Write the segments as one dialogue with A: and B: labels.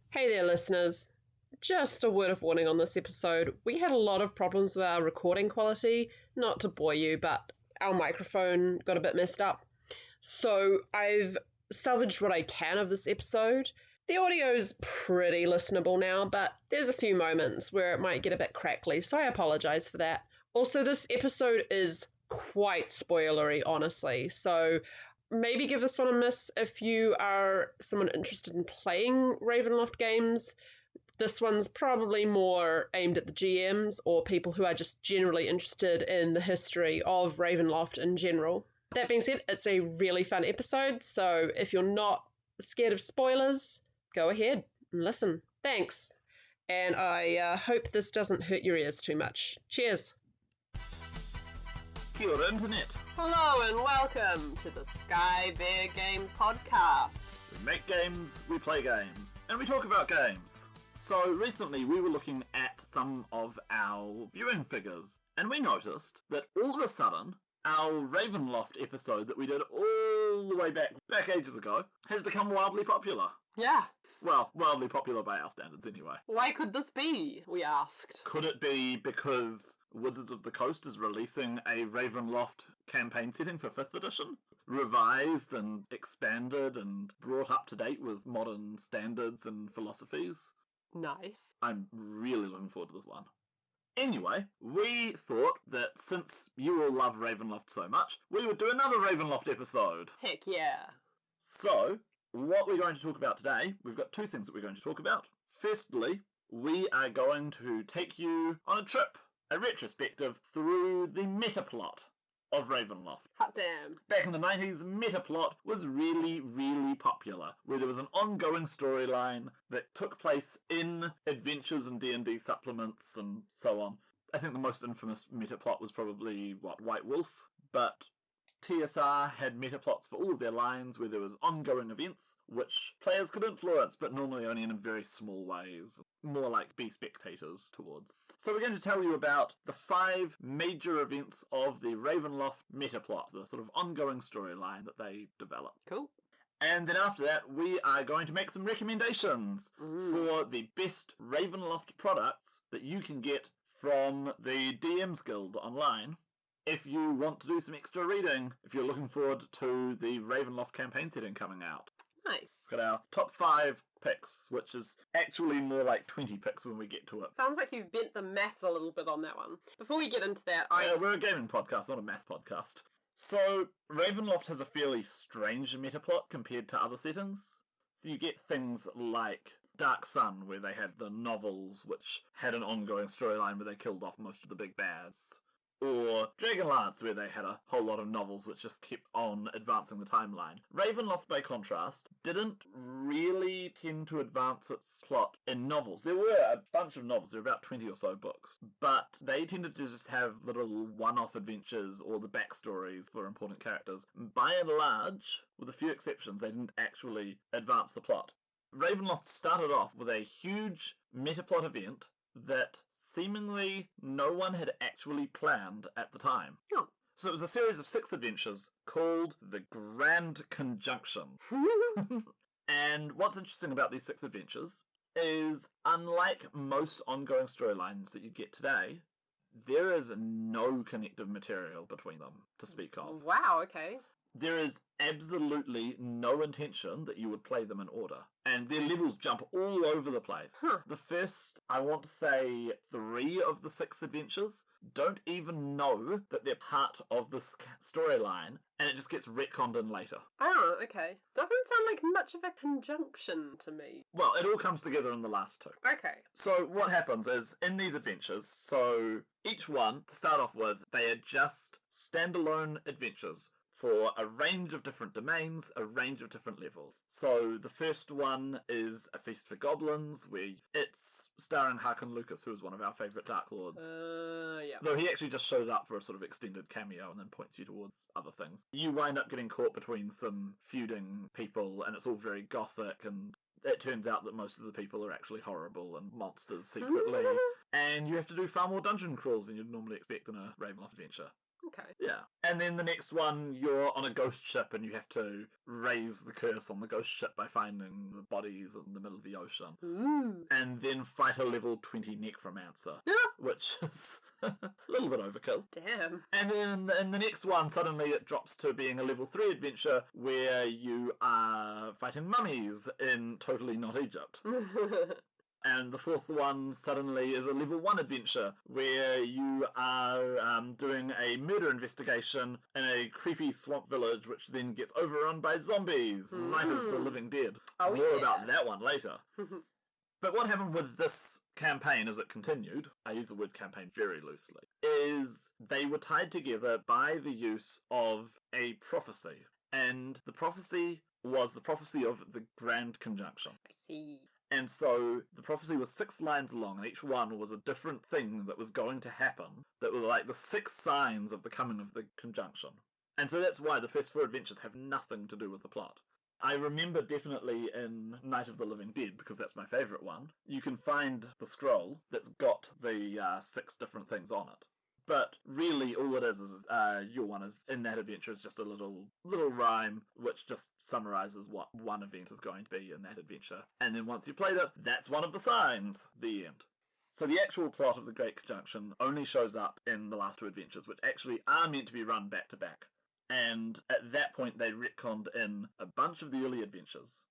A: Hey there, listeners. Just a word of warning on this episode. We had a lot of problems with our recording quality. Not to bore you, but our microphone got a bit messed up. So I've salvaged what I can of this episode. The audio is pretty listenable now, but there's a few moments where it might get a bit crackly, so I apologize for that. Also, this episode is quite spoilery, honestly, so maybe give this one a miss if you are someone interested in playing Ravenloft games. This one's probably more aimed at the GMs or people who are just generally interested in the history of Ravenloft in general. That being said, it's a really fun episode, so if you're not scared of spoilers, go ahead and listen. Thanks. And I hope this doesn't hurt your ears too much. Cheers.
B: Kia ora, Internet.
A: Hello and welcome to the Sky Bear Games podcast.
B: We make games, we play games, and we talk about games. So recently we were looking at some of our viewing figures, and we noticed that all of a sudden our Ravenloft episode that we did all the way back ages ago has become wildly popular.
A: Yeah.
B: Well, wildly popular by our standards anyway.
A: Why could this be, we asked.
B: Could it be because Wizards of the Coast is releasing a Ravenloft campaign setting for 5th edition? Revised and expanded and brought up to date with modern standards and philosophies?
A: Nice.
B: I'm really looking forward to this one. Anyway, we thought that since you all love Ravenloft so much, we would do another Ravenloft episode.
A: Heck yeah.
B: So, what we're going to talk about today, we've got two things that we're going to talk about. Firstly, we are going to take you on a trip, a retrospective through the Metaplot of Ravenloft.
A: Hot damn.
B: Back in the 90s, Metaplot was really, really popular, where there was an ongoing storyline that took place in adventures and D&D supplements and so on. I think the most infamous Metaplot was probably, White Wolf, but TSR had metaplots for all of their lines where there was ongoing events which players could influence, but normally only in very small ways, more like be spectators towards. So we're going to tell you about the 5 major events of the Ravenloft metaplot, the sort of ongoing storyline that they developed.
A: Cool.
B: And then after that, we are going to make some recommendations for the best Ravenloft products that you can get from the DMs Guild online. If you want to do some extra reading, if you're looking forward to the Ravenloft campaign setting coming out.
A: Nice.
B: Got our top 5 picks, which is actually more like 20 picks when we get to it.
A: Sounds like you've bent the maths a little bit on that one. Before we get into that,
B: We're a gaming podcast, not a math podcast. So, Ravenloft has a fairly strange metaplot compared to other settings. So you get things like Dark Sun, where they had the novels, which had an ongoing storyline where they killed off most of the big bads. Or Dragonlance, where they had a whole lot of novels which just kept on advancing the timeline. Ravenloft, by contrast, didn't really tend to advance its plot in novels. There were a bunch of novels, there were about 20 or so books, but they tended to just have little one-off adventures or the backstories for important characters. By and large, with a few exceptions, they didn't actually advance the plot. Ravenloft started off with a huge metaplot event that seemingly no one had actually planned at the time.
A: Oh.
B: So it was a series of 6 adventures called the Grand Conjunction. And what's interesting about these 6 adventures is, unlike most ongoing storylines that you get today, there is no connective material between them to speak of.
A: Wow, okay.
B: There is absolutely no intention that you would play them in order. And their levels jump all over the place.
A: Huh.
B: The first, I want to say, 3 of the 6 adventures don't even know that they're part of this storyline, and it just gets retconned in later.
A: Oh, okay. Doesn't sound like much of a conjunction to me.
B: Well, it all comes together in the last 2.
A: Okay.
B: So what happens is, in these adventures, so each one, to start off with, they are just standalone adventures for a range of different domains, a range of different levels. So the first one is A Feast for Goblins, where it's starring Haakon Lucas, who is one of our favourite Dark Lords.
A: Yeah.
B: Though he actually just shows up for a sort of extended cameo and then points you towards other things. You wind up getting caught between some feuding people, and it's all very gothic, and it turns out that most of the people are actually horrible and monsters secretly. And you have to do far more dungeon crawls than you'd normally expect in a Ravenloft adventure.
A: Okay.
B: Yeah. And then the next one, you're on a ghost ship and you have to raise the curse on the ghost ship by finding the bodies in the middle of the ocean.
A: Ooh.
B: And then fight a level 20 necromancer, which is a little bit overkill.
A: Damn.
B: And then in the next one, suddenly it drops to being a level 3 adventure where you are fighting mummies in totally not Egypt. And the fourth one suddenly is a level 1 adventure where you are doing a murder investigation in a creepy swamp village which then gets overrun by zombies. Night of the Living Dead.
A: Oh,
B: More
A: yeah.
B: about that one later. But what happened with this campaign as it continued, I use the word campaign very loosely, is they were tied together by the use of a prophecy. And the prophecy was the prophecy of the Grand Conjunction.
A: I see.
B: And so the prophecy was 6 lines long, and each one was a different thing that was going to happen, that were like the 6 signs of the coming of the conjunction. And so that's why the first 4 adventures have nothing to do with the plot. I remember definitely in Night of the Living Dead, because that's my favourite one, you can find the scroll that's got the 6 different things on it. But really, all it is your one is in that adventure is just a little rhyme which just summarises what one event is going to be in that adventure. And then once you've played it, that's one of the signs. The end. So the actual plot of the Great Conjunction only shows up in the last 2 adventures, which actually are meant to be run back to back. And at that point, they retconned in a bunch of the early adventures.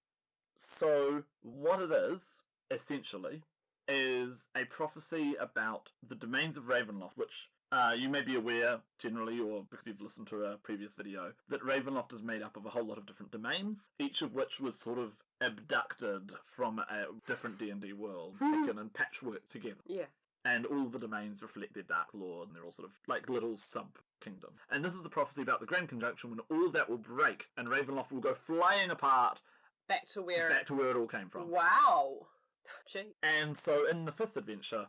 B: So what it is, essentially, is a prophecy about the domains of Ravenloft, which you may be aware, generally, or because you've listened to a previous video, that Ravenloft is made up of a whole lot of different domains, each of which was sort of abducted from a different D&D world, taken and patchworked together.
A: Yeah.
B: And all the domains reflect their Dark Lord, and they're all sort of like little sub-kingdoms. And this is the prophecy about the Grand Conjunction, when all of that will break, and Ravenloft will go flying apart
A: Back to where
B: it all came from.
A: Wow. Gee.
B: And so in the 5th adventure,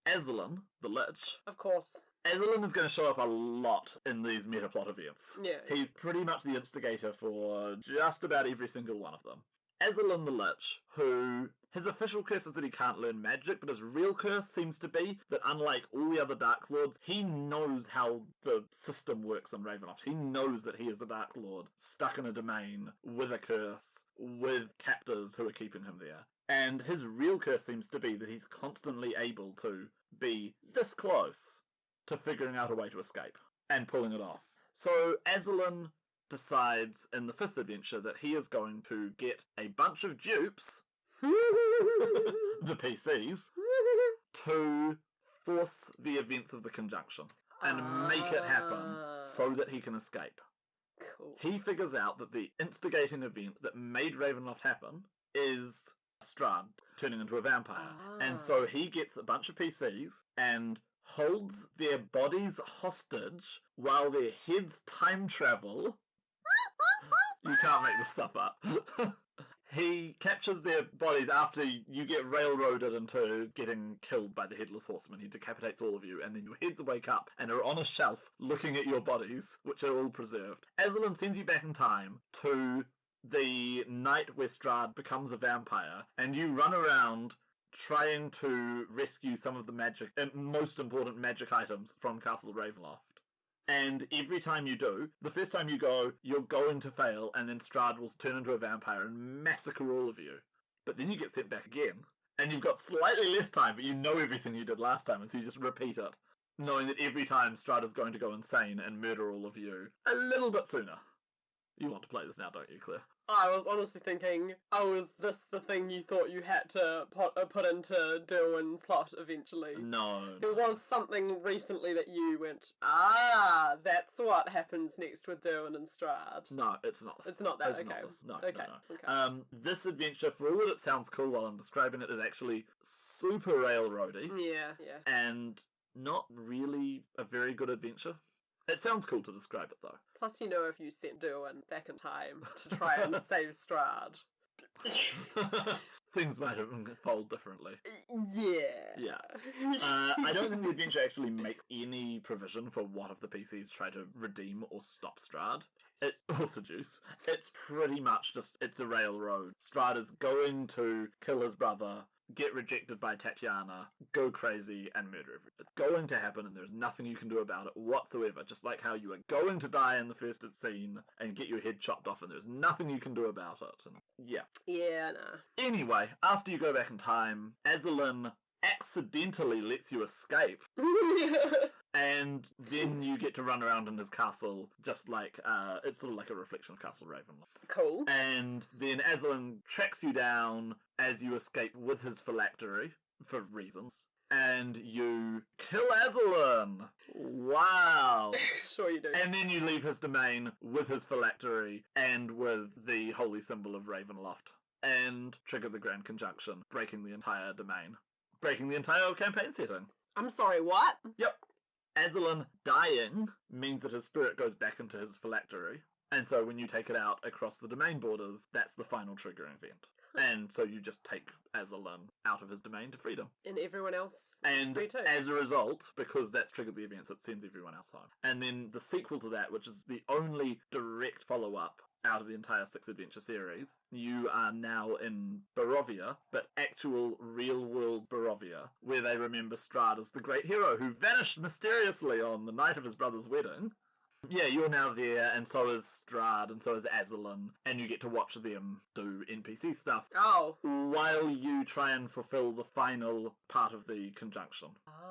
B: Aslan, the Lich,
A: Of course.
B: Aslan is going to show up a lot in these Metaplot events.
A: Yeah.
B: He's pretty much the instigator for just about every single one of them. Aslan the Lich, who his official curse is that he can't learn magic, but his real curse seems to be that unlike all the other Dark Lords, he knows how the system works in Ravenloft. He knows that he is the Dark Lord, stuck in a domain, with a curse, with captors who are keeping him there. And his real curse seems to be that he's constantly able to be this close to figuring out a way to escape and pulling it off. So Aslan decides in the 5th adventure that he is going to get a bunch of dupes, the PCs, to force the events of the conjunction and make it happen so that he can escape.
A: Cool.
B: He figures out that the instigating event that made Ravenloft happen is Strahd turning into a vampire. And so he gets a bunch of PCs and holds their bodies hostage while their heads time travel. You can't make this stuff up. He captures their bodies after you get railroaded into getting killed by the Headless Horseman. He decapitates all of you, and then your heads wake up and are on a shelf looking at your bodies, which are all preserved. Aslan sends you back in time to the night where Strahd becomes a vampire, and you run around trying to rescue some of the magic and most important magic items from Castle Ravenloft. And every time you do, the first time you go, you're going to fail, and then Strahd will turn into a vampire and massacre all of you. But then you get sent back again, and you've got slightly less time, but you know everything you did last time, and so you just repeat it, knowing that every time Strahd is going to go insane and murder all of you a little bit sooner. You want to play this now, don't you, Claire?
A: I was honestly thinking, is this the thing you thought you had to put into Derwin's plot eventually?
B: No.
A: There was something recently that you went, that's what happens next with Derwin and Strahd.
B: No, it's not.
A: It's not that,
B: it's
A: okay.
B: Not this. No,
A: okay.
B: no.
A: Okay.
B: This adventure, for all that it sounds cool while I'm describing it, is actually super railroady.
A: Yeah.
B: And not really a very good adventure. It sounds cool to describe it, though.
A: Plus, if you sent Derwin back in time to try and save Strahd.
B: Things might have unfolded differently.
A: Yeah.
B: I don't think the adventure actually makes any provision for what if the PCs try to redeem or stop Strahd. Or seduce. It's pretty much just, it's a railroad. Strada's going to kill his brother, get rejected by Tatiana, go crazy, and murder everyone. It's going to happen, and there's nothing you can do about it whatsoever. Just like how you are going to die in the first scene and get your head chopped off, and there's nothing you can do about it. And yeah.
A: Yeah, nah.
B: Anyway, after you go back in time, Azalin accidentally lets you escape. And then you get to run around in his castle, just like, it's sort of like a reflection of Castle Ravenloft.
A: Cool.
B: And then Aslan tracks you down as you escape with his phylactery, for reasons. And you kill Aslan! Wow!
A: Sure you do.
B: And then you leave his domain with his phylactery and with the holy symbol of Ravenloft. And trigger the Grand Conjunction, breaking the entire domain. Breaking the entire campaign setting.
A: I'm sorry, what?
B: Yep. Aslan dying means that his spirit goes back into his phylactery, and so when you take it out across the domain borders, that's the final triggering event. And so you just take Aslan out of his domain to freedom.
A: And everyone else
B: And
A: is free too.
B: as a result, because that's triggered the events, it sends everyone else home. And then the sequel to that, which is the only direct follow-up out of the entire 6-adventure series, you are now in Barovia, but actual real-world Barovia, where they remember Strahd as the great hero who vanished mysteriously on the night of his brother's wedding. Yeah, you're now there, and so is Strahd, and so is Aslan, and you get to watch them do NPC stuff.
A: Oh.
B: While you try and fulfill the final part of the conjunction.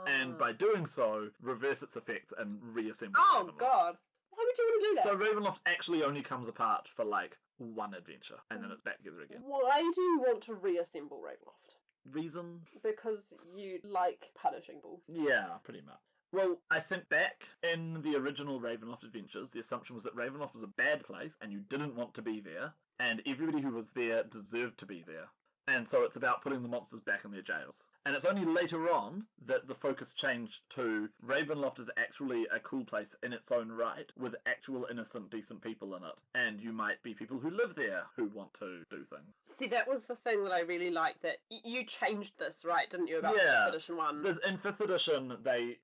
B: And by doing so, reverse its effects and reassemble Ravenloft.
A: God. Why would you want to do that?
B: So Ravenloft actually only comes apart for like one adventure, and then it's back together again.
A: Why do you want to reassemble Ravenloft?
B: Reasons?
A: Because you like punishing people.
B: Yeah, pretty much. Well, I think back in the original Ravenloft adventures, the assumption was that Ravenloft was a bad place, and you didn't want to be there, and everybody who was there deserved to be there. And so it's about putting the monsters back in their jails. And it's only later on that the focus changed to Ravenloft is actually a cool place in its own right, with actual innocent, decent people in it. And you might be people who live there who want to do things.
A: See, that was the thing that I really liked, that you changed this, right, didn't you, about 5th edition 1?
B: In 5th edition,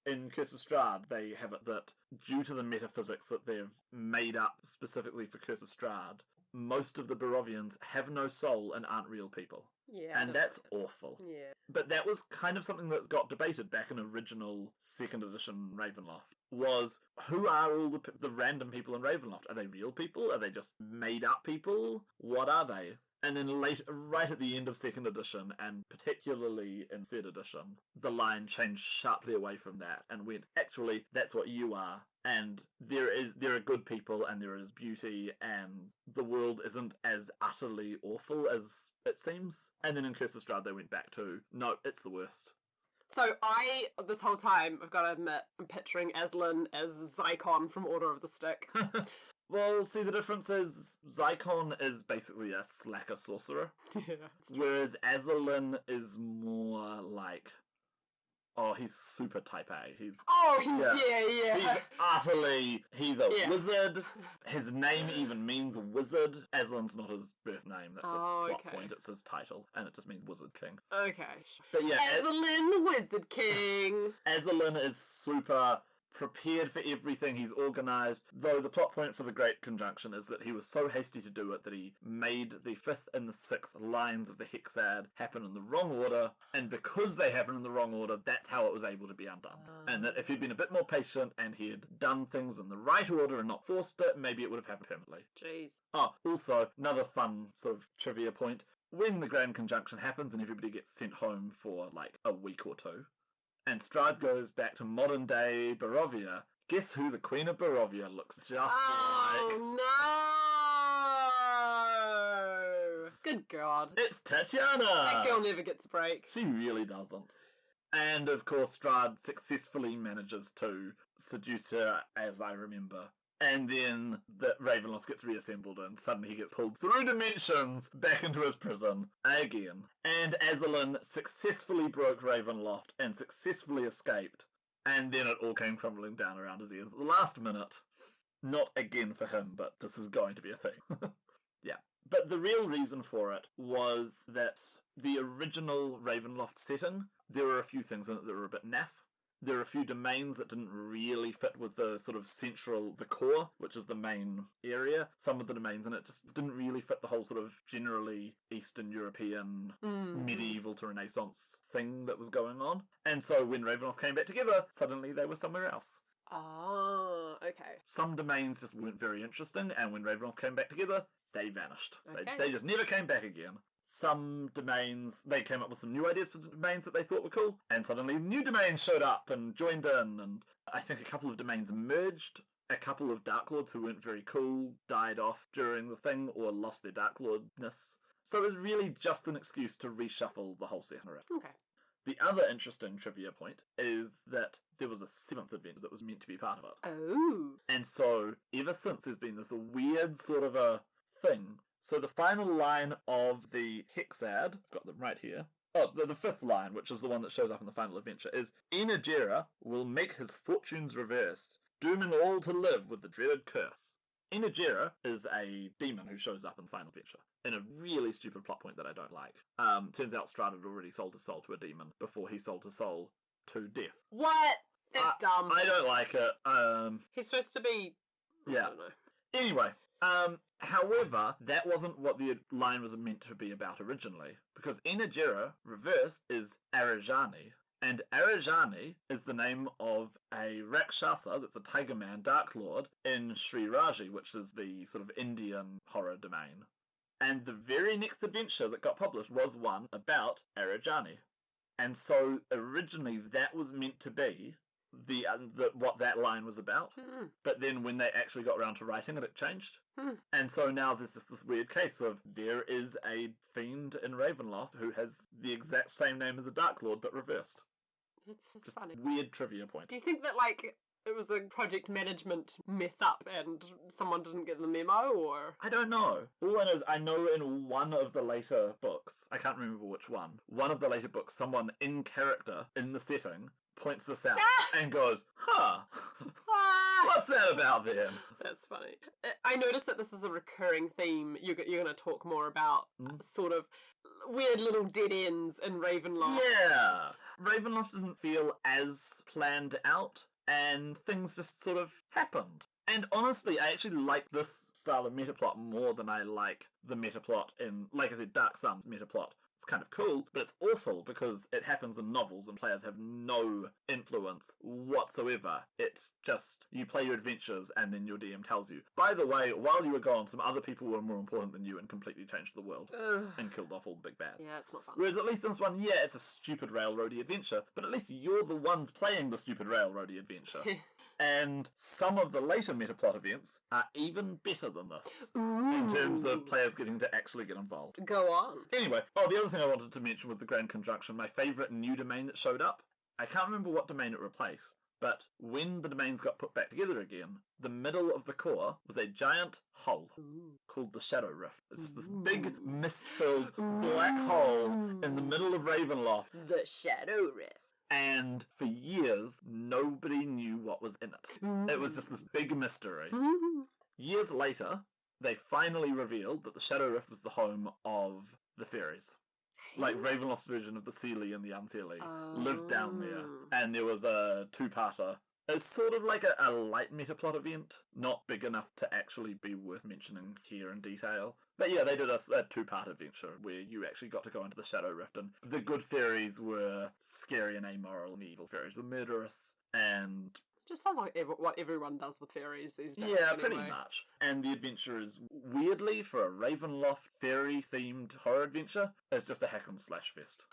B: in Curse of Strahd, they have it that due to the metaphysics that they've made up specifically for Curse of Strahd, most of the Barovians have no soul and aren't real people.
A: Yeah.
B: And that's awful.
A: Yeah.
B: But that was kind of something that got debated back in original 2nd edition Ravenloft, was who are all the random people in Ravenloft? Are they real people? Are they just made up people? What are they? And then right at the end of 2nd edition, and particularly in 3rd edition, the line changed sharply away from that and went, actually, that's what you are. And there are good people, and there is beauty, and the world isn't as utterly awful as it seems. And then in Curse of Strahd, they went back to, no, it's the worst.
A: So this whole time, I've got to admit, I'm picturing Aslan as Zycon from Order of the Stick.
B: Well, see, the difference is Zycon is basically a slacker sorcerer,
A: Yeah.
B: whereas Aslan is more like, he's super type A. He's he's a wizard. His name even means wizard. Aslan's not his birth name. That's a plot point. It's his title, and it just means Wizard King.
A: Okay.
B: But yeah,
A: Aslan the Wizard King.
B: Aslan is super prepared for everything. He's organised, though the plot point for the Great Conjunction is that he was so hasty to do it that he made the 5th and the 6th lines of the Hexad happen in the wrong order, and because they happen in the wrong order, that's how it was able to be undone. And that if he'd been a bit more patient and he had done things in the right order and not forced it, maybe it would have happened permanently.
A: Jeez.
B: Also, another fun sort of trivia point, when the Grand Conjunction happens and everybody gets sent home for like a week or two, and Strahd goes back to modern-day Barovia, guess who the Queen of Barovia looks just like?
A: Oh, no! Good God.
B: It's Tatiana!
A: That girl never gets a break.
B: She really doesn't. And, of course, Strahd successfully manages to seduce her, as I remember. And then the Ravenloft gets reassembled and suddenly he gets pulled through dimensions back into his prison again. And Aslan successfully broke Ravenloft and successfully escaped. And then it all came crumbling down around his ears at the last minute. Not again for him, but this is going to be a thing. Yeah. But the real reason for it was that the original Ravenloft setting, there were a few things in it that were a bit naff. there are a few domains that didn't really fit with the sort of the core, which is the main area. Some of the domains in it just didn't really fit the whole sort of generally Eastern European medieval to Renaissance thing that was going on. And so when Ravenloft came back together, suddenly they were somewhere else.
A: Ah, okay.
B: Some domains just weren't very interesting, and when Ravenloft came back together, they vanished.
A: Okay.
B: They just never came back again. Some domains, they came up with some new ideas for domains that they thought were cool, and suddenly new domains showed up and joined in, and I think a couple of domains merged. A couple of Dark Lords who weren't very cool died off during the thing or lost their Dark Lordness. So it was really just an excuse to reshuffle the whole set around.
A: Okay.
B: The other interesting trivia point is that there was a 7th adventure that was meant to be part of it.
A: Oh. And
B: so ever since there's been this weird sort of a thing. So the final line of the Hexad, I've got them right here. Oh, so the 5th line, which is the one that shows up in the final adventure, is Enagera will make his fortunes reverse, dooming all to live with the dreaded curse. Enagera is a demon who shows up in the final adventure in a really stupid plot point that I don't like. Turns out Strahd had already sold his soul to a demon before he sold his soul to death.
A: What? That's dumb.
B: I don't like it.
A: He's supposed to be...
B: Yeah.
A: I don't know.
B: Anyway, however, that wasn't what the line was meant to be about originally, because Enagera, reversed, is Arajani. And Arajani is the name of a Rakshasa, that's a Tiger Man, Dark Lord, in Sri Raji, which is the sort of Indian horror domain. And the very next adventure that got published was one about Arajani. And so originally that was meant to be what that line was about. But then when they actually got around to writing it, it changed. And so now there's just this weird case of there is a fiend in Ravenloft who has the exact same name as a Dark Lord, but reversed.
A: It's
B: just
A: funny.
B: Weird trivia point.
A: Do you think that, like, it was a project management mess up and someone didn't get the memo, or...?
B: I don't know. All I know is I know in one of the later books, I can't remember which one of the later books, someone in character, in the setting, points this out and goes, what's that about then?
A: That's funny. I noticed that this is a recurring theme. You're going to talk more about sort of weird little dead ends in Ravenloft.
B: Yeah. Ravenloft didn't feel as planned out, and things just sort of happened. And honestly, I actually like this style of metaplot more than I like the metaplot in, like I said, Dark Sun's metaplot. It's kind of cool, but it's awful because it happens in novels and players have no influence whatsoever. It's just, you play your adventures and then your DM tells you, by the way, while you were gone, some other people were more important than you and completely changed the world and killed off all the big bad.
A: Yeah, it's not fun.
B: Whereas at least in this one, yeah, it's a stupid railroady adventure, but at least you're the ones playing the stupid railroady adventure. And some of the later metaplot events are even better than this in terms of players getting to actually get involved.
A: Go on.
B: Anyway, the other thing I wanted to mention with the Grand Conjunction, my favourite new domain that showed up, I can't remember what domain it replaced, but when the domains got put back together again, the middle of the core was a giant hole called the Shadow Rift. It's just this big mist-filled black hole in the middle of Ravenloft.
A: The Shadow Rift.
B: And for years, nobody knew what was in it. It was just this big mystery. Years later, they finally revealed that the Shadow Rift was the home of the fairies. Like Ravenloft's version of the Seelie and the Unseelie lived down there. And there was a 2-parter. It's sort of like a light metaplot event, not big enough to actually be worth mentioning here in detail. But yeah, they did a 2-part adventure where you actually got to go into the Shadow Rift, and the good fairies were scary and amoral, and the evil fairies were murderous, and...
A: Just sounds like what everyone does with fairies these days.
B: Yeah, pretty much. And the adventure is, weirdly, for a Ravenloft fairy-themed horror adventure, it's just a hack and slash fest.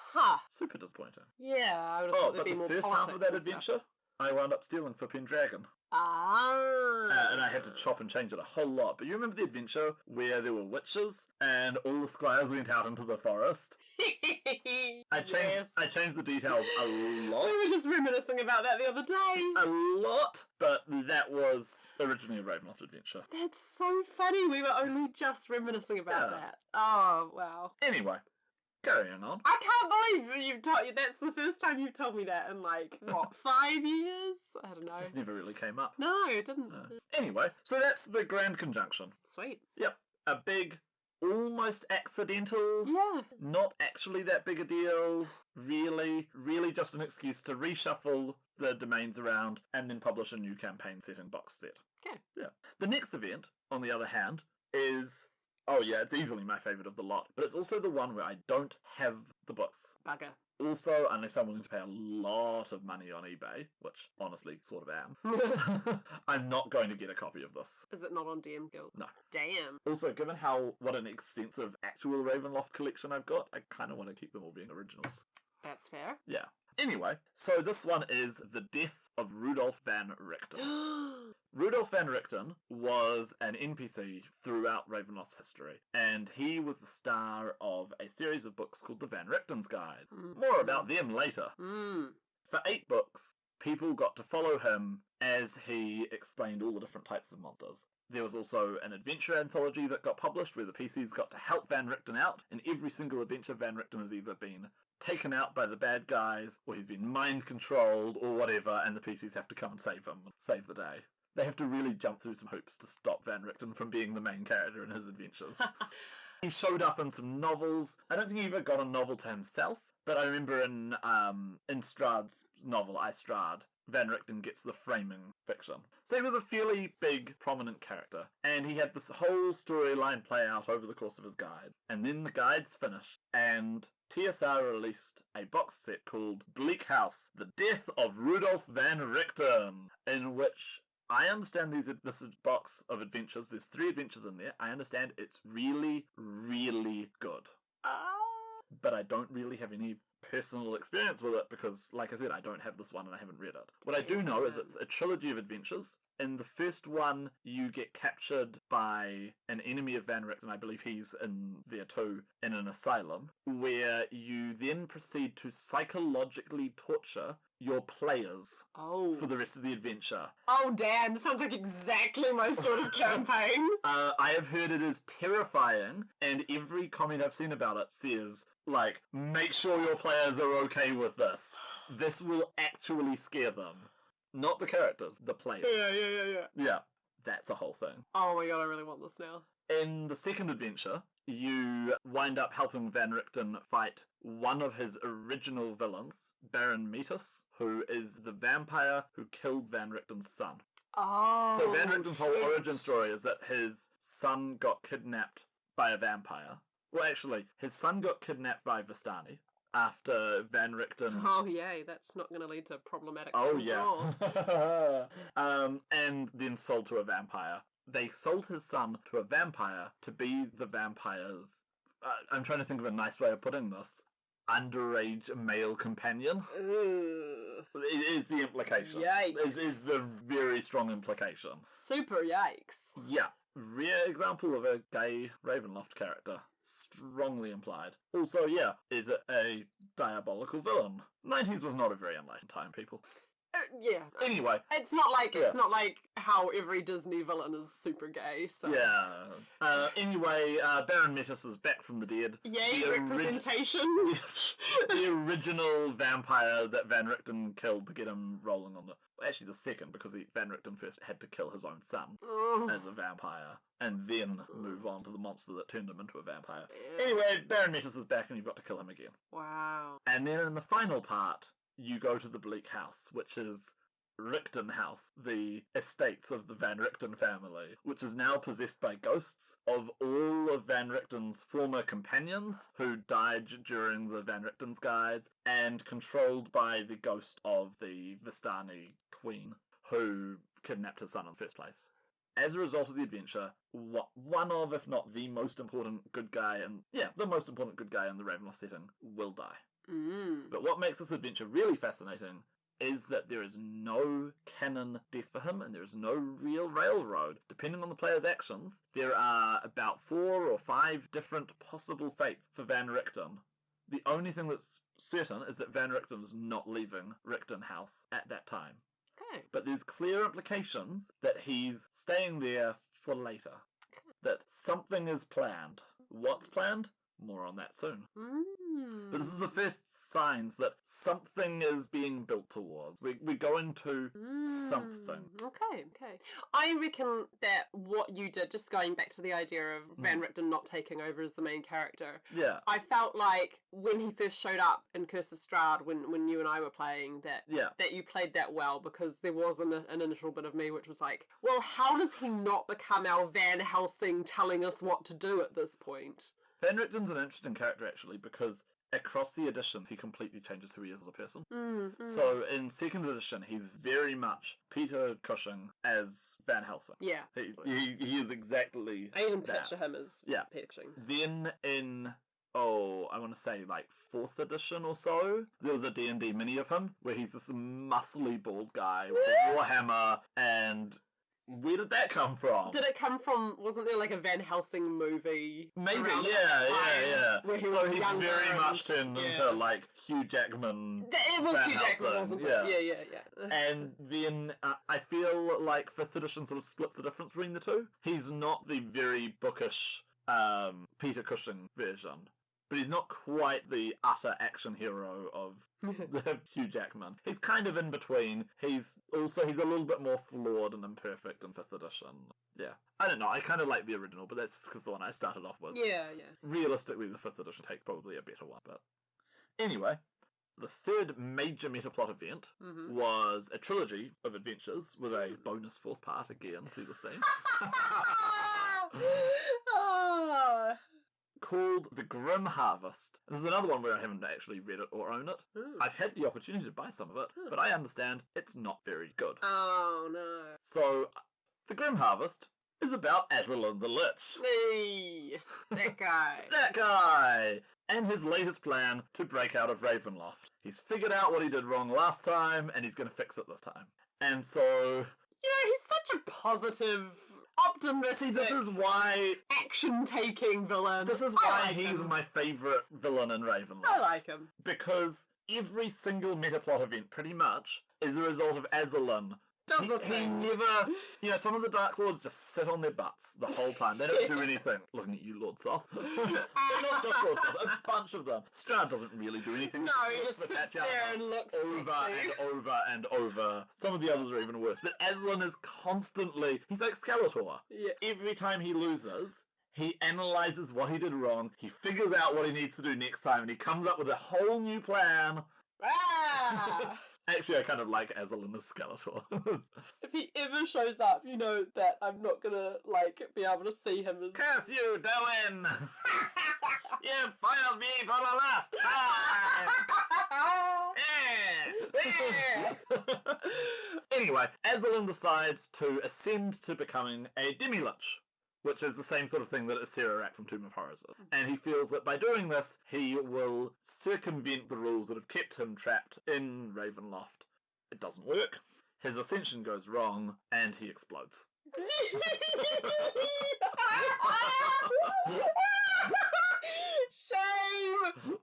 B: Super disappointing.
A: Yeah, I would have thought there'd be more
B: politics. But the first half of that adventure, I wound up stealing for Pendragon. And I had to chop and change it a whole lot. But you remember the adventure where there were witches and all the squires went out into the forest? I changed the details a lot.
A: We were just reminiscing about that the other day.
B: A lot, but that was originally a Ravenloft adventure.
A: That's so funny. We were only just reminiscing about that. Oh, wow.
B: Anyway. Carrying on.
A: I can't believe you've told you. That's the first time you've told me that in, like, what, 5 years? I don't know.
B: Just never really came up.
A: No, it didn't.
B: Anyway, so that's the Grand Conjunction.
A: Sweet.
B: Yep. A big almost accidental.
C: Yeah.
B: Not actually that big a deal. Really just an excuse to reshuffle the domains around and then publish a new campaign setting box set.
C: Okay.
B: Yeah. The next event, on the other hand, is... Oh yeah, it's easily my favourite of the lot, but it's also the one where I don't have the books.
C: Bugger.
B: Also, unless I'm willing to pay a lot of money on eBay, which honestly sort of am, I'm not going to get a copy of this.
C: Is it not on DM Guild?
B: No.
C: Damn.
B: Also, given what an extensive actual Ravenloft collection I've got, I kind of want to keep them all being originals.
C: That's fair.
B: Yeah. Anyway, so this one is The Death of Rudolf van Richten. Rudolf van Richten was an NPC throughout Ravenloft's history, and he was the star of a series of books called The Van Richten's Guide. More about them later. For 8 books, people got to follow him as he explained all the different types of monsters. There was also an adventure anthology that got published where the PCs got to help Van Richten out, and every single adventure Van Richten has either been taken out by the bad guys, or he's been mind controlled, or whatever, and the PCs have to come and save him, save the day. They have to really jump through some hoops to stop Van Richten from being the main character in his adventures. He showed up in some novels. I don't think he ever got a novel to himself, but I remember in Strahd's novel, I Strahd, Van Richten gets the framing fiction. So he was a fairly big, prominent character, and he had this whole storyline play out over the course of his guide. And then the guide's finished, and TSR released a box set called Bleak House, The Death of Rudolf van Richten, in which I understand this is a box of adventures. There's 3 adventures in there. I understand it's really, really good. But I don't really have any personal experience with it because, like I said, I don't have this one and I haven't read it. What I do know is it's a trilogy of adventures. In the first one, you get captured by an enemy of Van Richten, I believe he's in there too, in an asylum, where you then proceed to psychologically torture your players for the rest of the adventure.
C: Oh, damn. Sounds like exactly my sort of campaign.
B: I have heard it is terrifying, and every comment I've seen about it says, like, make sure your players are okay with this. This will actually scare them. Not the characters, the players.
C: Yeah.
B: Yeah, that's a whole thing.
C: Oh my god, I really want this now.
B: In the second adventure, you wind up helping Van Richten fight one of his original villains, Baron Metis, who is the vampire who killed Van Richten's son.
C: Oh,
B: so Van Richten's whole origin story is that his son got kidnapped by a vampire. Well, actually, his son got kidnapped by Vistani after Van Richten...
C: Oh, yay, that's not going to lead to problematic
B: Oh,
C: things at
B: yeah.
C: all.
B: And then sold to a vampire. They sold his son to a vampire to be the vampire's... I'm trying to think of a nice way of putting this. Underage male companion. It is the implication.
C: Yikes.
B: It is the very strong implication.
C: Super yikes.
B: Yeah. Rare example of a gay Ravenloft character. Strongly implied. Also, yeah, is it a diabolical villain? 90s was not a very enlightened time, people.
C: Yeah.
B: Anyway.
C: It's not like how every Disney villain is super gay, so...
B: Yeah. Anyway, Baron Metis is back from the dead.
C: Yay, representation!
B: The original vampire that Van Richten killed to get him rolling on the... Actually, the second, because Van Richten first had to kill his own son as a vampire, and then move on to the monster that turned him into a vampire.
C: Yeah.
B: Anyway, Baron Metis is back and you've got to kill him again.
C: Wow.
B: And then in the final part, you go to the Bleak House, which is Richten House, the estates of the Van Richten family, which is now possessed by ghosts of all of Van Richten's former companions who died during the Van Richten's Guides, and controlled by the ghost of the Vistani queen, who kidnapped his son in the first place. As a result of the adventure, one of, if not the most important good guy, the most important good guy in the Ravenloft setting will die. But what makes this adventure really fascinating is that there is no canon death for him, and there is no real railroad. Depending on the player's actions, there are about 4 or 5 different possible fates for Van Richten. The only thing that's certain is that Van Richten is not leaving Richten House at that time.
C: Okay.
B: But there's clear implications that he's staying there for later. That something is planned. What's planned? More on that soon. But this is the first signs that something is being built towards. We go into something.
C: Okay. I reckon that what you did, just going back to the idea of Van Richten not taking over as the main character,
B: Yeah.
C: I felt like when he first showed up in Curse of Strahd, when you and I were playing, that you played that well, because there was an initial bit of me which was like, well, how does he not become our Van Helsing telling us what to do at this point?
B: Van Richten's an interesting character, actually, because across the editions, he completely changes who he is as a person. So in second edition, he's very much Peter Cushing as Van Helsing.
C: Yeah.
B: He is exactly
C: I even
B: that.
C: picture him as Peter Cushing.
B: Then in, I want to say like 4th edition or so, there was a D&D mini of him, where he's this muscly bald guy with a warhammer, and where did that come from?
C: Did it come from, wasn't there like a Van Helsing movie?
B: Maybe,
C: around
B: yeah.
C: Where he
B: So
C: was
B: he's
C: younger
B: very much turned into like Hugh Jackman.
C: It was
B: Van
C: Hugh Jackman,
B: Helsing,
C: wasn't it? Yeah.
B: And then I feel like 5th edition sort of splits the difference between the two. He's not the very bookish Peter Cushing version, but he's not quite the utter action hero of the Hugh Jackman. He's kind of in between. He's a little bit more flawed and imperfect in 5th edition. Yeah. I don't know, I kind of like the original, but that's because the one I started off with.
C: Yeah.
B: Realistically, the 5th edition takes probably a better one, but anyway. The third major Metaplot event was a trilogy of adventures with a bonus 4th part again, see this thing? Called The Grim Harvest. This is another one where I haven't actually read it or own it. I've had the opportunity to buy some of it, but I understand it's not very good.
C: Oh, no.
B: So, The Grim Harvest is about Adrilan the Lich.
C: Hey, that guy.
B: That guy! And his latest plan to break out of Ravenloft. He's figured out what he did wrong last time, and he's going to fix it this time. And so...
C: he's such a positive, optimistic,
B: See, this is why...
C: action-taking villain.
B: This is why he's my favourite villain in Ravenloft.
C: I like him.
B: Because every single Metaplot event, pretty much, is a result of Azalin. He never... some of the Dark Lords just sit on their butts the whole time. They don't do anything. Looking at you, Lord Soth. Not just Lord Soth, a bunch of them. Strahd doesn't really do anything.
C: No, he just sits there and looks
B: over and over. Some of the others are even worse. But Aslan is constantly... He's like Skeletor.
C: Yeah.
B: Every time he loses... He analyzes what he did wrong, he figures out what he needs to do next time, and he comes up with a whole new plan.
C: Ah!
B: Actually, I kind of like Azalin as Skeletor.
C: If he ever shows up, you know that I'm not gonna, be able to see him as...
B: Curse you, Darwin! You foiled me for the last time! Anyway, Azalin decides to ascend to becoming a demi-lich, which is the same sort of thing that Acererak from Tomb of Horrors is. And he feels that by doing this, he will circumvent the rules that have kept him trapped in Ravenloft. It doesn't work. His ascension goes wrong, and he explodes.
C: Shame!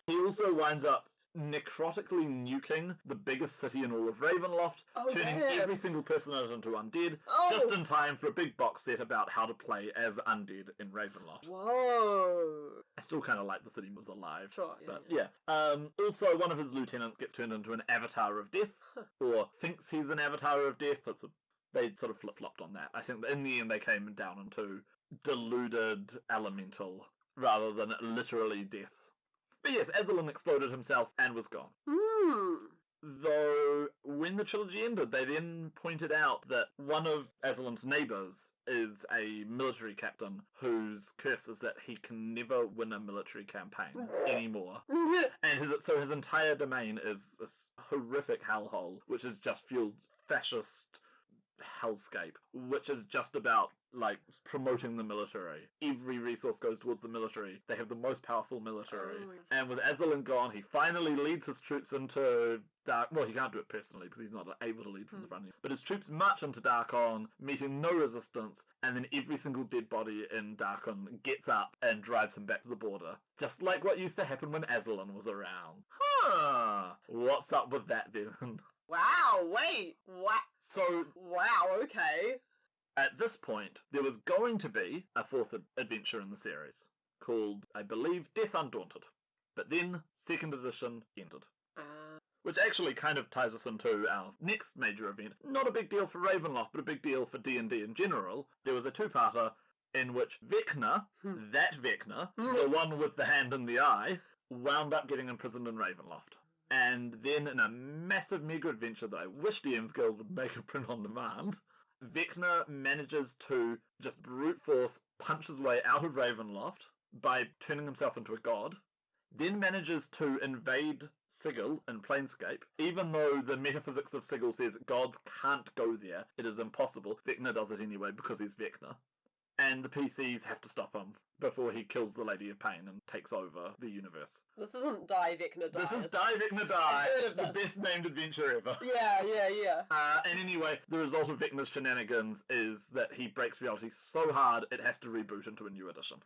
B: He also winds up necrotically nuking the biggest city in all of Ravenloft, turning every single person in it into undead, just in time for a big box set about how to play as undead in Ravenloft.
C: Whoa!
B: I still kind of like the city was alive.
C: Sure,
B: but yeah. Also, one of his lieutenants gets turned into an avatar of death, or thinks he's an avatar of death. They sort of flip-flopped on that. I think that in the end they came down into deluded elemental rather than literally death. But yes, Azalin exploded himself and was gone. Though, when the trilogy ended, they then pointed out that one of Azalin's neighbours is a military captain whose curse is that he can never win a military campaign anymore. And his entire domain is this horrific hellhole, which has just fueled fascist hellscape, which is just about promoting the military. Every resource goes towards the military. They have the most powerful military. And with Azalin gone, he finally leads his troops into he can't do it personally because he's not able to lead from the front. But his troops march into Darkon, meeting no resistance, and then every single dead body in Darkon gets up and drives him back to the border. Just like what used to happen when Azalin was around. What's up with that then?
C: Wow, wait, what?
B: So...
C: Wow, okay.
B: At this point, there was going to be a 4th adventure in the series, called, I believe, Death Undaunted. But then 2nd edition ended. Which actually kind of ties us into our next major event. Not a big deal for Ravenloft, but a big deal for D&D in general. There was a two-parter in which Vecna, that Vecna, the one with the hand in the eye, wound up getting imprisoned in Ravenloft. And then in a massive mega adventure that I wish DM's Guild would make a print on demand, Vecna manages to just brute force punch his way out of Ravenloft by turning himself into a god, then manages to invade Sigil in Planescape, even though the metaphysics of Sigil says gods can't go there, it is impossible. Vecna does it anyway because he's Vecna. And the PCs have to stop him before he kills the Lady of Pain and takes over the universe.
C: This isn't Die Vecna Die.
B: This is Die Vecna Die, the best named adventure ever.
C: Yeah.
B: And anyway, the result of Vecna's shenanigans is that he breaks reality so hard it has to reboot into a new edition.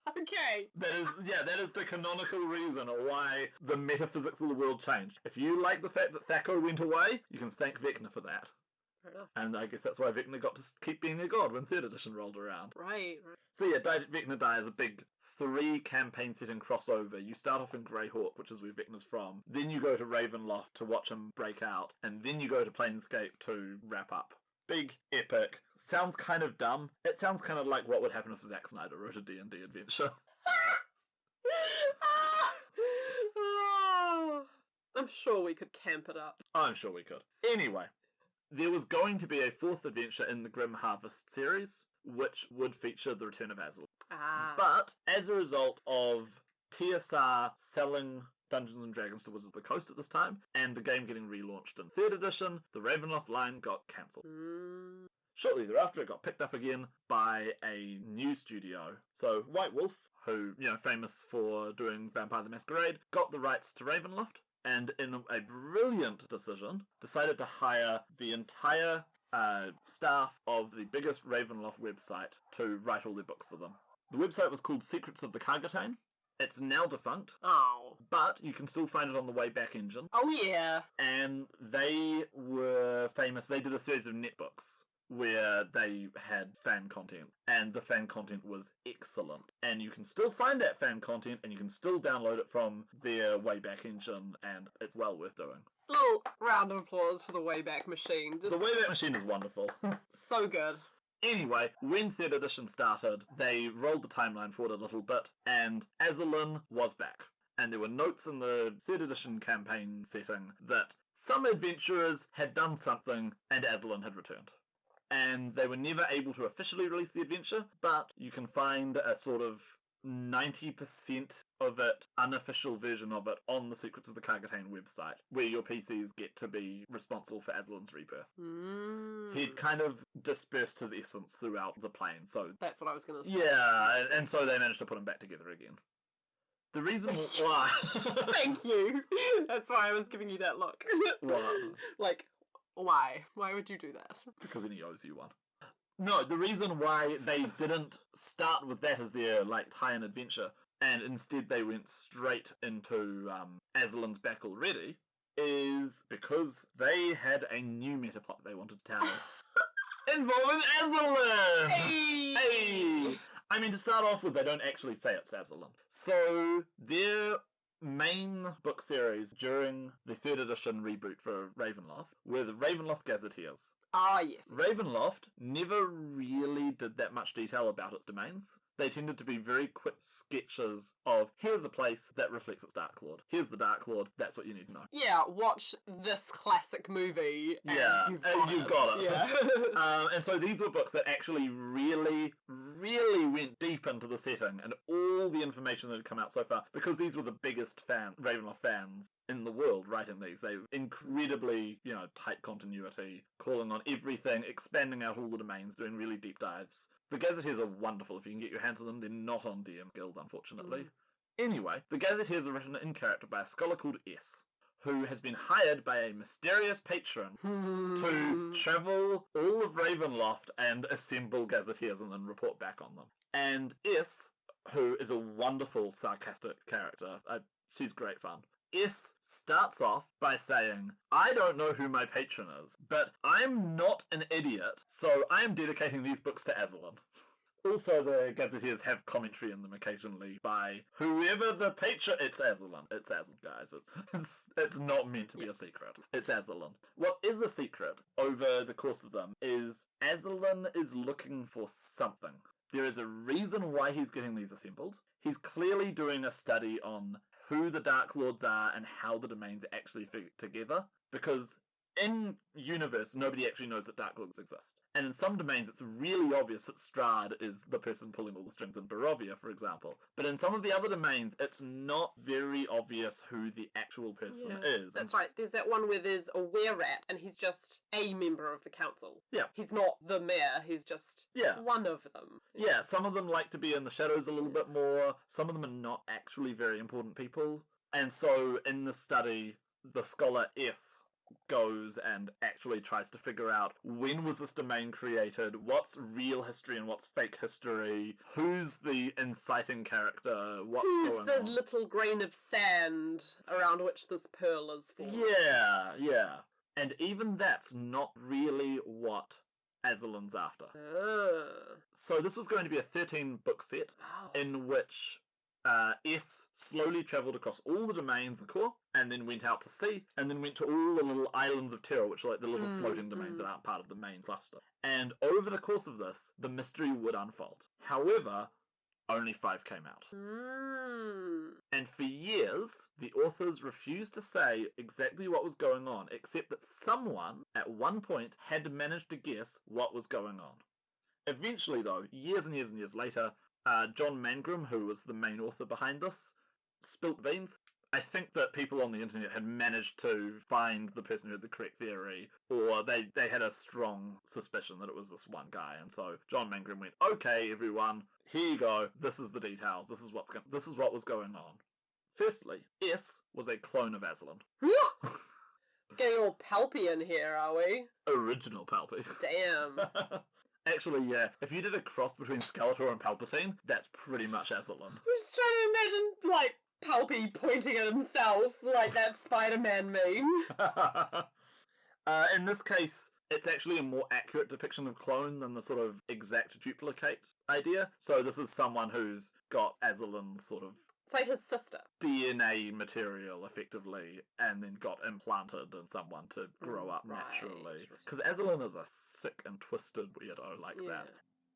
C: Okay.
B: That is the canonical reason why the metaphysics of the world changed. If you like the fact that Thaco went away, you can thank Vecna for that.
C: Fair enough.
B: And I guess that's why Vecna got to keep being a god when 3rd edition rolled around.
C: Right.
B: So yeah, Vecna Die is a big 3-campaign setting crossover. You start off in Greyhawk, which is where Vecna's from. Then you go to Ravenloft to watch him break out. And then you go to Planescape to wrap up. Big, epic. Sounds kind of dumb. It sounds kind of like what would happen if Zack Snyder wrote a D&D adventure.
C: I'm sure we could camp it up.
B: I'm sure we could. Anyway, there was going to be a 4th adventure in the Grim Harvest series, which would feature the return of Azul. But as a result of TSR selling Dungeons & Dragons to Wizards of the Coast at this time, and the game getting relaunched in 3rd edition, the Ravenloft line got cancelled. Shortly thereafter, it got picked up again by a new studio. So White Wolf, who, famous for doing Vampire the Masquerade, got the rights to Ravenloft, and in a brilliant decision, decided to hire the entire staff of the biggest Ravenloft website to write all their books for them. The website was called Secrets of the Cargatane. It's now defunct.
C: Oh.
B: But you can still find it on the Wayback Engine.
C: Oh, yeah.
B: And they were famous. They did a series of netbooks where they had fan content, and the fan content was excellent. And you can still find that fan content, and you can still download it from their Wayback Engine, and it's well worth doing.
C: Little round of applause for the Wayback Machine.
B: The Wayback Machine is wonderful.
C: So good.
B: Anyway, when 3rd edition started, they rolled the timeline forward a little bit, and Azulin was back. And there were notes in the 3rd edition campaign setting that some adventurers had done something, and Azulin had returned. And they were never able to officially release the adventure, but you can find a sort of 90% of it, unofficial version of it, on the Secrets of the Cargatane website, where your PCs get to be responsible for Azulin's rebirth. He'd kind of dispersed his essence throughout the plane, so...
C: That's what I was going to say.
B: Yeah, and so they managed to put him back together again. The reason why...
C: Thank you! That's why I was giving you that look.
B: What?
C: Why? Why would you do that?
B: Because then he owes you one. No, the reason why they didn't start with that as their, tie-in adventure, and instead they went straight into Azulin's back already, is because they had a new metaplot they wanted to tell involving Azulin! Hey! I mean, to start off with, they don't actually say it's Azulin. So, their main book series during the 3rd edition reboot for Ravenloft were the Ravenloft Gazetteers.
C: Ah, yes.
B: Ravenloft never really did that much detail about its domains. They tended to be very quick sketches of, here's a place that reflects its Dark Lord. Here's the Dark Lord, that's what you need to know.
C: Yeah, watch this classic movie, and you've got it.
B: Yeah. And so these were books that actually really, really went deep into the setting and all the information that had come out so far, because these were the biggest Ravenloft fans in the world writing these. They were incredibly, tight continuity, calling on everything, expanding out all the domains, doing really deep dives. The Gazetteers are wonderful if you can get your hands on them. They're not on DM's Guild, unfortunately. Anyway, the Gazetteers are written in character by a scholar called S, who has been hired by a mysterious patron to travel all of Ravenloft and assemble Gazetteers and then report back on them. And S, who is a wonderful, sarcastic character, she's great fun. S starts off by saying, I don't know who my patron is, but I'm not an idiot, so I'm dedicating these books to Azulin. Also, the Gazetteers have commentary in them occasionally by whoever the patron. It's Aslan. It's Aslan, guys. It's not meant to be a secret. It's Aslan. What is a secret over the course of them is Aslan is looking for something. There is a reason why he's getting these assembled. He's clearly doing a study on who the Dark Lords are and how the domains actually fit together, because in universe, nobody actually knows that Dark Lords exist. And in some domains, it's really obvious that Strahd is the person pulling all the strings in Barovia, for example. But in some of the other domains, it's not very obvious who the actual person is.
C: That's right. There's that one where there's a were-rat, and he's just a member of the council.
B: Yeah.
C: He's not the mayor, he's just one of them.
B: Yeah, some of them like to be in the shadows a little bit more. Some of them are not actually very important people. And so in the study, the scholar S goes and actually tries to figure out when was this domain created, what's real history and what's fake history, who's the inciting character, what's going on.
C: Who's the little grain of sand around which this pearl is formed.
B: Yeah. And even that's not really what Aslan's after. So this was going to be a 13-book set in which S slowly travelled across all the domains in the core, and then went out to sea, and then went to all the little islands of terror, which are like the little floating domains that aren't part of the main cluster. And over the course of this, the mystery would unfold. However, only 5 came out. And for years, the authors refused to say exactly what was going on, except that someone, at one point, had managed to guess what was going on. Eventually, though, years and years and years later, John Mangrum, who was the main author behind this, spilt the beans. I think that people on the internet had managed to find the person who had the correct theory, or they had a strong suspicion that it was this one guy, and so John Mangrum went, "Okay, everyone, here you go. This is the details. This is what was going on." Firstly, S was a clone of Aslan.
C: Getting all palpy in here, are we?
B: Original Palpy.
C: Damn.
B: Actually, yeah. If you did a cross between Skeletor and Palpatine, that's pretty much Aslan.
C: I'm just trying to imagine, like, Palpy pointing at himself, like that Spider-Man meme.
B: In this case, it's actually a more accurate depiction of clone than the sort of exact duplicate idea. So this is someone who's got Aslan's sort of...
C: It's like his sister.
B: DNA material, effectively, and then got implanted in someone to grow up naturally. Because Aslan is a sick and twisted weirdo like that.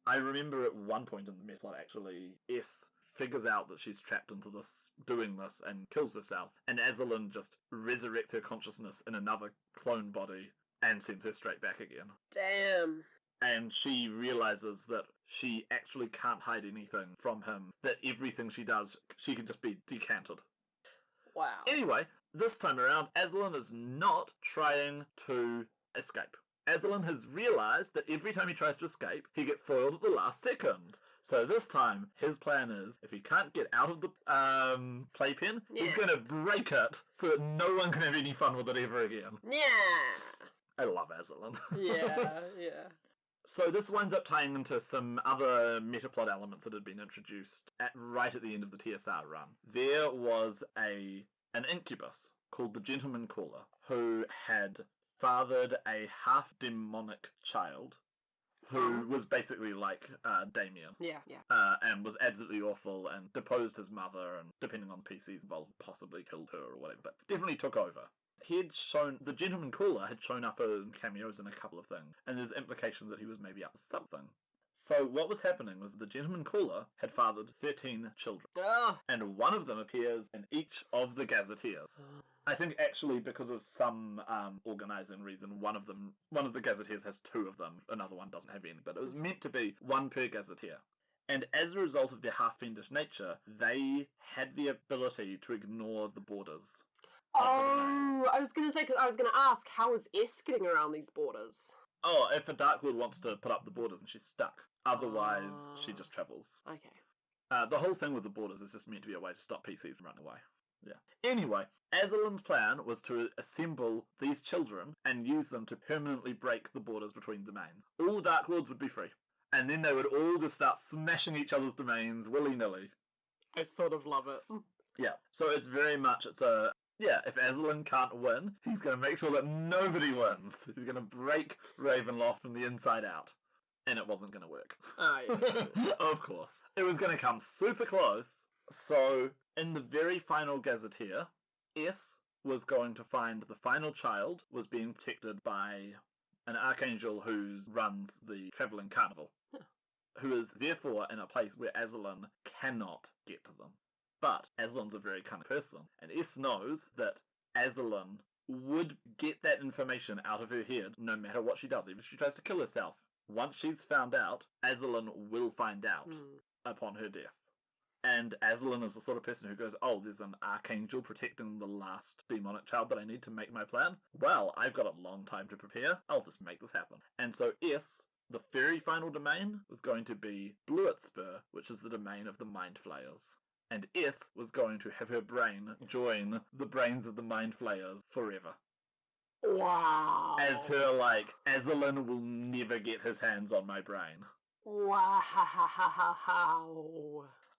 B: I remember at one point in the Metaplot, actually, S figures out that she's trapped into this, doing this, and kills herself. And Aslan just resurrects her consciousness in another clone body and sends her straight back again.
C: Damn.
B: And she realizes that she actually can't hide anything from him, that everything she does, she can just be decanted.
C: Wow.
B: Anyway, this time around, Aslan is not trying to escape. Aslan has realized that every time he tries to escape, he gets foiled at the last second. So this time, his plan is, if he can't get out of the playpen, he's going to break it so that no one can have any fun with it ever again.
C: Yeah.
B: I love Aslan.
C: Yeah.
B: So this winds up tying into some other Metaplot elements that had been introduced right at the end of the TSR run. There was an incubus called the Gentleman Caller who had fathered a half-demonic child who was basically like Damien.
C: Yeah.
B: And was absolutely awful and deposed his mother and, depending on PC's involved, possibly killed her or whatever, but definitely took over. The Gentleman Caller had shown up in cameos in a couple of things, and there's implications that he was maybe up to something. So what was happening was the Gentleman Caller had fathered 13 children, and one of them appears in each of the Gazetteers. I think actually because of some organising reason, one of the Gazetteers has 2 of them, another one doesn't have any, but it was meant to be 1 per Gazetteer. And as a result of their half-fiendish nature, they had the ability to ignore the borders.
C: I was going to say, because I was going to ask, how is S getting around these borders?
B: Oh, if a Dark Lord wants to put up the borders and she's stuck. Otherwise, she just travels.
C: Okay.
B: The whole thing with the borders is just meant to be a way to stop PCs from running away. Yeah. Anyway, Aslan's plan was to assemble these children and use them to permanently break the borders between domains. All the Dark Lords would be free. And then they would all just start smashing each other's domains willy-nilly.
C: I sort of love it.
B: Yeah. So it's very much, if Aslan can't win, he's going to make sure that nobody wins. He's going to break Ravenloft from the inside out. and it wasn't going to work.
C: Oh, yeah.
B: Of course. It was going to come super close. So, in the very final gazetteer, S was going to find the final child was being protected by an archangel who runs the travelling carnival, who is therefore in a place where Aslan cannot get to them. But Aslan's a very cunning person, and S knows that Aslan would get that information out of her head no matter what she does, even if she tries to kill herself. Once she's found out, Aslan will find out upon her death. And Aslan is the sort of person who goes, oh, there's an archangel protecting the last demonic child that I need to make my plan. Well, I've got a long time to prepare. I'll just make this happen. And so S, the very final domain, was going to be Bluetspur, which is the domain of the Mind Flayers. And S was going to have her brain join the brains of the Mind Flayers forever.
C: Wow.
B: As her, Aslan will never get his hands on my brain.
C: Wow.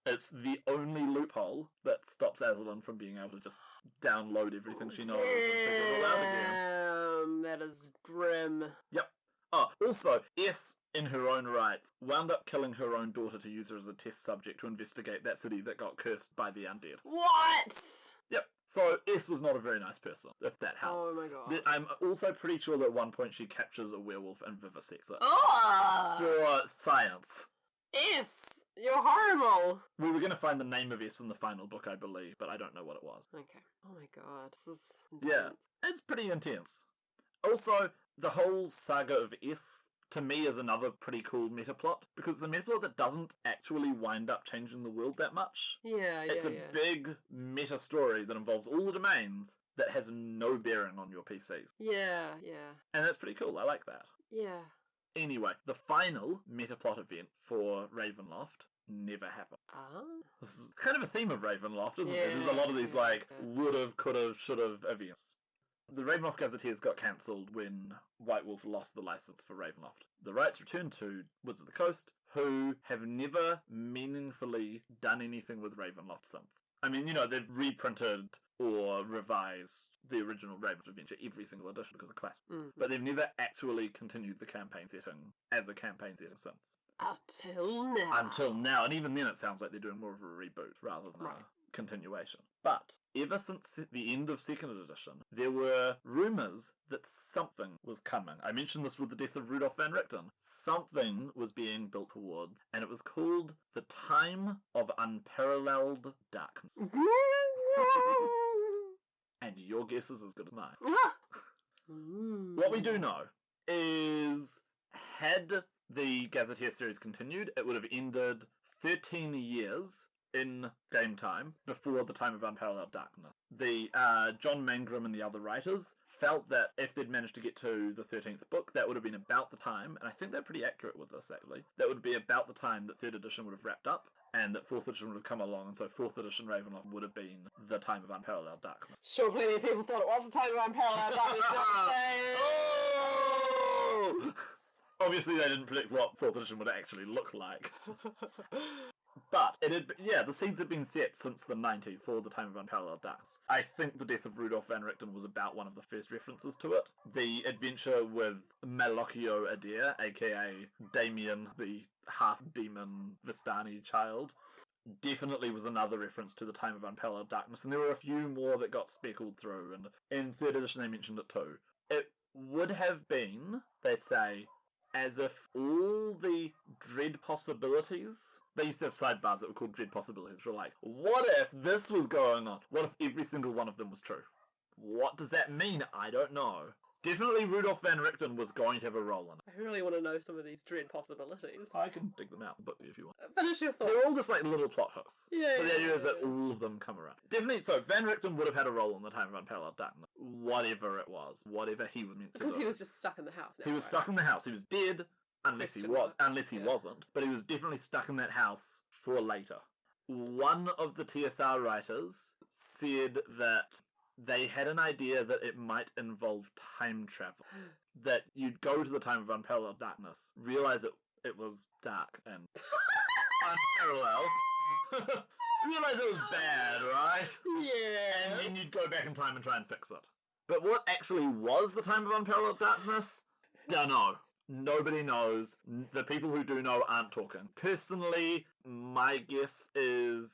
B: It's the only loophole that stops Aslan from being able to just download everything she knows and figure it all out again.
C: That is grim.
B: Yep. Oh, also, S, in her own right, wound up killing her own daughter to use her as a test subject to investigate that city that got cursed by the undead.
C: What?
B: Yep. So S was not a very nice person, if that helps.
C: Oh my god.
B: I'm also pretty sure that at one point she captures a werewolf and vivisects it.
C: Oh!
B: For science.
C: S! You're horrible!
B: We were going to find the name of S in the final book, I believe, but I don't know what it was.
C: Okay. Oh my god. This is intense.
B: Yeah, it's pretty intense. Also, the whole saga of S, to me, is another pretty cool metaplot, because it's a metaplot that doesn't actually wind up changing the world that much.
C: Yeah.
B: It's a big meta story that involves all the domains that has no bearing on your PCs.
C: Yeah.
B: And that's pretty cool, I like that.
C: Yeah.
B: Anyway, the final metaplot event for Ravenloft never happened. This is kind of a theme of Ravenloft, isn't it? There's a lot of these, would've, could've, should've events. The Ravenloft Gazetteers got cancelled when White Wolf lost the license for Ravenloft. The rights returned to Wizards of the Coast, who have never meaningfully done anything with Ravenloft since. I mean, they've reprinted or revised the original Ravenloft adventure every single edition because of classic. But they've never actually continued the campaign setting as a campaign setting since. Until now. And even then it sounds like they're doing more of a reboot rather than a continuation. But ever since the end of 2nd edition, there were rumours that something was coming. I mentioned this with the death of Rudolf van Richten. Something was being built towards, and it was called the Time of Unparalleled Darkness. And your guess is as good as mine. What we do know is, had the Gazetteer series continued, it would have ended 13 years in game time before the Time of Unparalleled Darkness. The John Mangrum and the other writers felt that if they'd managed to get to the 13th book, that would have been about the time, and I think they're pretty accurate with this actually, that would be about the time that 3rd edition would have wrapped up, and that 4th edition would have come along, and so 4th edition Ravenloft would have been the Time of Unparalleled Darkness.
C: Sure, plenty of people thought it was the Time of Unparalleled Darkness.
B: Oh! Obviously they didn't predict what 4th edition would actually look like. But the seeds had been set since the 90s for the Time of Unparalleled Darkness. I think the death of Rudolf van Richten was about one of the first references to it. The adventure with Malocchio Adair, aka Damien, the half-demon Vistani child, definitely was another reference to the Time of Unparalleled Darkness, and there were a few more that got speckled through, and in 3rd edition they mentioned it too. It would have been, they say, as if all the dread possibilities... They used to have sidebars that were called dread possibilities, which were like, what if this was going on? What if every single one of them was true? What does that mean? I don't know. Definitely Rudolf van Richten was going to have a role in it.
C: I really want to know some of these dread possibilities.
B: I can dig them out in the book if you want.
C: Finish your thought.
B: They're all just like little plot hooks.
C: Yeah.
B: But the idea is that all of them come around. Definitely, so Van Richten would have had a role in the Time of Unparalleled Darkness. Whatever it was. Whatever he was meant to do.
C: Because he was just stuck in the house now.
B: He was stuck in the house. He was dead. Unless he wasn't, but he was definitely stuck in that house for later. One of the TSR writers said that they had an idea that it might involve time travel. That you'd go to the Time of Unparalleled Darkness, realize it was dark and unparalleled, realize it was bad, right?
C: Yeah.
B: And then you'd go back in time and try and fix it. But what actually was the Time of Unparalleled Darkness? Dunno. Nobody knows. The people who do know aren't talking. Personally, my guess is,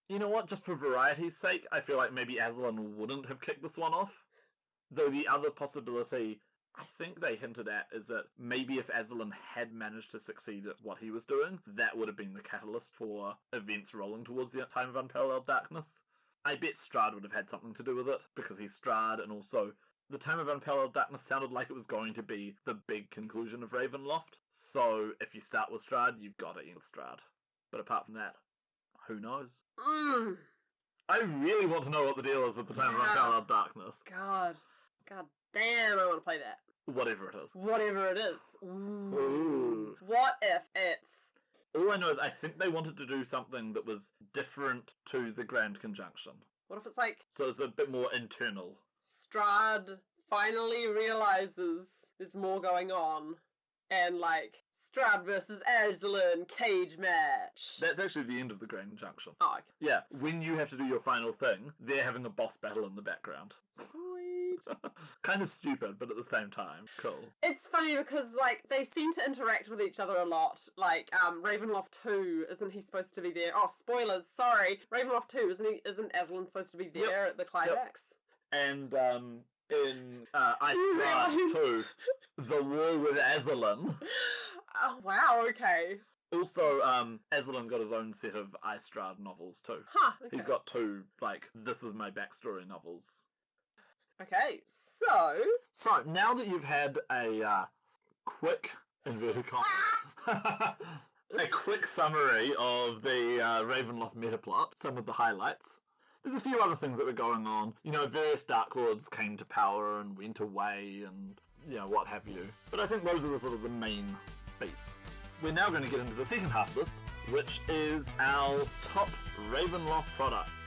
B: you know what, just for variety's sake, I feel like maybe Aslan wouldn't have kicked this one off. Though the other possibility I think they hinted at is that maybe if Aslan had managed to succeed at what he was doing, that would have been the catalyst for events rolling towards the time of Unparalleled Darkness. I bet Strahd would have had something to do with it, because he's Strahd, and also the time of Unparalleled Darkness sounded like it was going to be the big conclusion of Ravenloft. So if you start with Strahd, you've got to end with Strahd. But apart from that, who knows? I really want to know what the deal is with the time of Unparalleled Darkness.
C: God damn, I want to play that.
B: Whatever it is.
C: Whatever it is.
B: Ooh.
C: What if it's...
B: All I know is I think they wanted to do something that was different to the Grand Conjunction.
C: What if it's like...
B: So it's a bit more internal.
C: Strahd finally realizes there's more going on, and like, Strahd versus Aslan cage match.
B: That's actually the end of the Grand Conjunction.
C: Oh, okay.
B: Yeah, when you have to do your final thing, they're having a boss battle in the background.
C: Sweet.
B: Kind of stupid, but at the same time, cool.
C: It's funny because, like, they seem to interact with each other a lot. Like, Ravenloft 2, isn't he supposed to be there? Oh, spoilers, sorry. Ravenloft 2, isn't Aslan supposed to be there at the climax?
B: And, in, Ice 2, the war with Aslan.
C: Oh, wow, okay.
B: Also, Aslan got his own set of Strahd novels, too.
C: Huh, okay.
B: He's got 2, like, this is my backstory novels.
C: Okay,
B: So, now that you've had a, quick, inverted commas, a quick summary of the, Ravenloft metaplot, some of the highlights, there's a few other things that were going on. You know, various Dark Lords came to power and went away and, you know, what have you. But I think those are the sort of the main beats. We're now going to get into the second half of this, which is our top Ravenloft products.